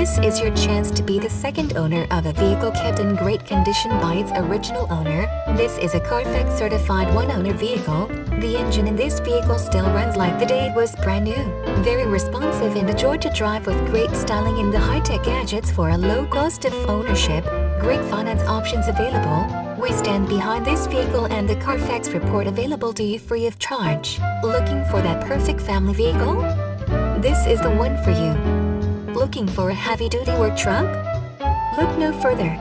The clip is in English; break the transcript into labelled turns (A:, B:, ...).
A: This is your chance to be the second owner of a vehicle kept in great condition by its original owner. This is a CARFAX Certified one-owner vehicle. The engine in this vehicle still runs like the day it was brand new. Very responsive and a joy to drive with great styling and the high-tech gadgets for a low cost of ownership. Great finance options available. We stand behind this vehicle and the CARFAX report available to you free of charge. Looking for that perfect family vehicle? This is the one for you. Looking for a heavy-duty work truck? Look no further.